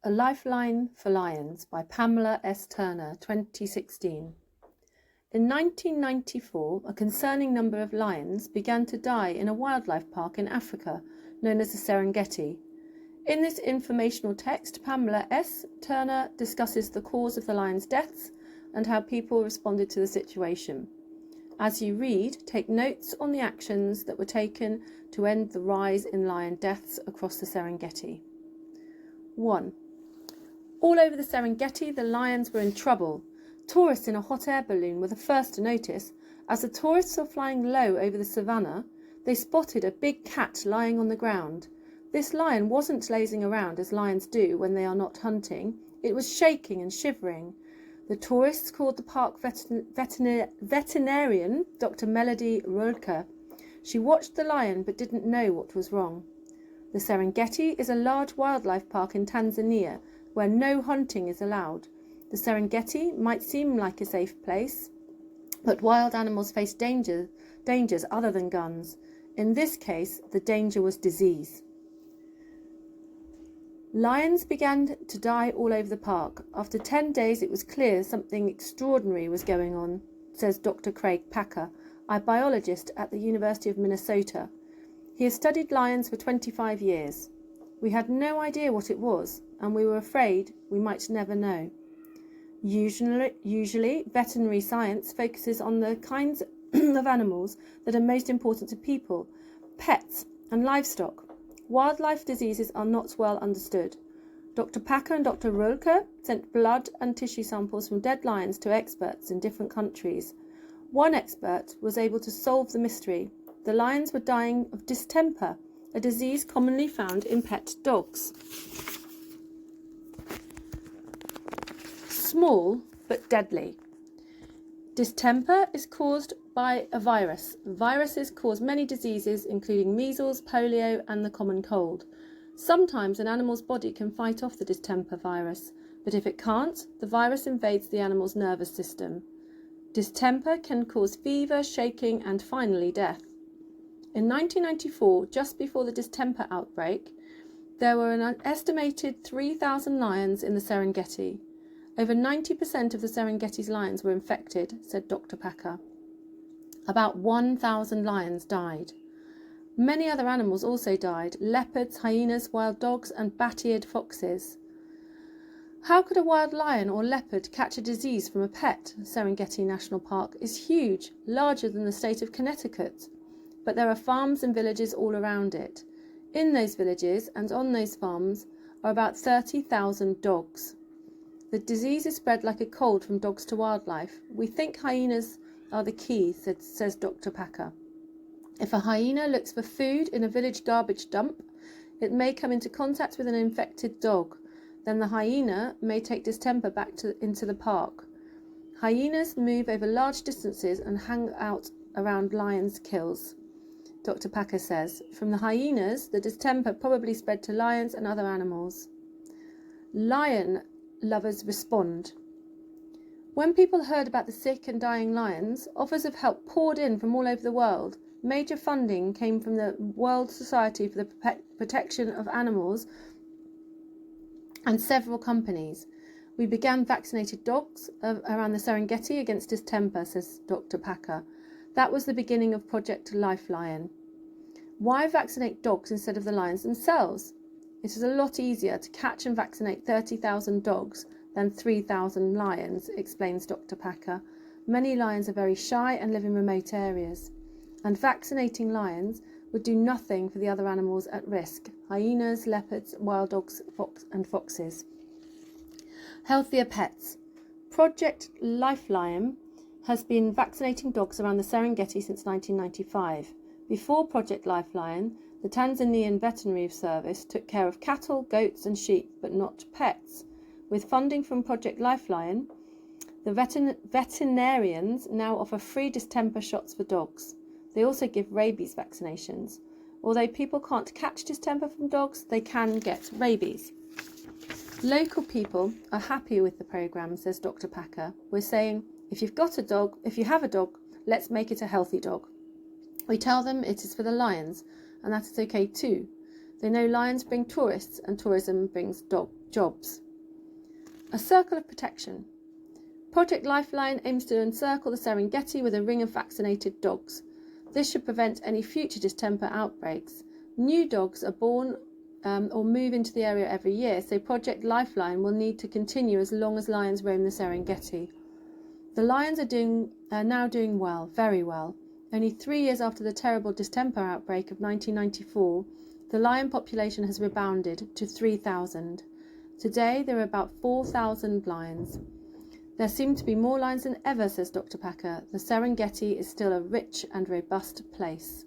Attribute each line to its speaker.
Speaker 1: A Lifeline for Lions by Pamela S. Turner, 2016. In 1994, a concerning number of lions began to die in a wildlife park in Africa known as the Serengeti. In this informational text, Pamela S. Turner discusses the cause of the lions' deaths and how people responded to the situation. As you read, take notes on the actions that were taken to end the rise in lion deaths across the Serengeti. 1. All over the Serengeti, the lions were in trouble. Tourists in a hot air balloon were the first to notice. As the tourists were flying low over the savannah, they spotted a big cat lying on the ground. This lion wasn't lazing around as lions do when they are not hunting. It was shaking and shivering. The tourists called the park veterinarian, Dr. Melody Rolke. She watched the lion but didn't know what was wrong. The Serengeti is a large wildlife park in Tanzania where no hunting is allowed. The Serengeti might seem like a safe place, but wild animals face dangers other than guns. In this case, the danger was disease. Lions began to die all over the park. After 10 days, it was clear something extraordinary was going on, says Dr. Craig Packer, a biologist at the University of Minnesota. He has studied lions for 25 years. We had no idea what it was, and we were afraid we might never know. Usually, veterinary science focuses on the kinds of animals that are most important to people, pets and livestock. Wildlife diseases are not well understood. Dr. Packer and Dr. Rolke sent blood and tissue samples from dead lions to experts in different countries. One expert was able to solve the mystery. The lions were dying of distemper, a disease commonly found in pet dogs. Small but deadly. Distemper is caused by a virus. Viruses cause many diseases, including measles, polio, and the common cold. Sometimes an animal's body can fight off the distemper virus, but if it can't, the virus invades the animal's nervous system. Distemper can cause fever, shaking, and finally death. In 1994, just before the distemper outbreak, there were an estimated 3,000 lions in the Serengeti. Over 90% of the Serengeti's lions were infected, said Dr. Packer. About 1,000 lions died. Many other animals also died: leopards, hyenas, wild dogs, and bat-eared foxes. How could a wild lion or leopard catch a disease from a pet? Serengeti National Park is huge, larger than the state of Connecticut, but there are farms and villages all around it. In those villages and on those farms are about 30,000 dogs. The disease is spread like a cold from dogs to wildlife. We think hyenas are the key, says Dr. Packer. If a hyena looks for food in a village garbage dump, it may come into contact with an infected dog. Then the hyena may take distemper back into the park. Hyenas move over large distances and hang out around lions' kills. Dr. Packer says, from the hyenas, the distemper probably spread to lions and other animals. Lion lovers respond. When people heard about the sick and dying lions, offers of help poured in from all over the world. Major funding came from the World Society for the Protection of Animals and several companies. We began vaccinated dogs around the Serengeti against distemper, says Dr. Packer. That was the beginning of Project Lifeline. Why vaccinate dogs instead of the lions themselves? It is a lot easier to catch and vaccinate 30,000 dogs than 3,000 lions, explains Dr. Packer. Many lions are very shy and live in remote areas, and vaccinating lions would do nothing for the other animals at risk: hyenas, leopards, wild dogs, and foxes. Healthier pets. Project Lifeline has been vaccinating dogs around the Serengeti since 1995. Before Project Lifeline, the Tanzanian Veterinary Service took care of cattle, goats, and sheep, but not pets. With funding from Project Lifeline, the veterinarians now offer free distemper shots for dogs. They also give rabies vaccinations. Although people can't catch distemper from dogs, they can get rabies. Local people are happy with the programme, says Dr. Packer. We're saying, if you have a dog, let's make it a healthy dog. We tell them it is for the lions, and that is okay too. They know lions bring tourists, and tourism brings jobs. A circle of protection. Project Lifeline aims to encircle the Serengeti with a ring of vaccinated dogs. This should prevent any future distemper outbreaks. New dogs are born or move into the area every year, so Project Lifeline will need to continue as long as lions roam the Serengeti. The lions are now doing well, very well. Only 3 years after the terrible distemper outbreak of 1994, the lion population has rebounded to 3,000. Today there are about 4,000 lions. There seem to be more lions than ever, says Dr. Packer. The Serengeti is still a rich and robust place.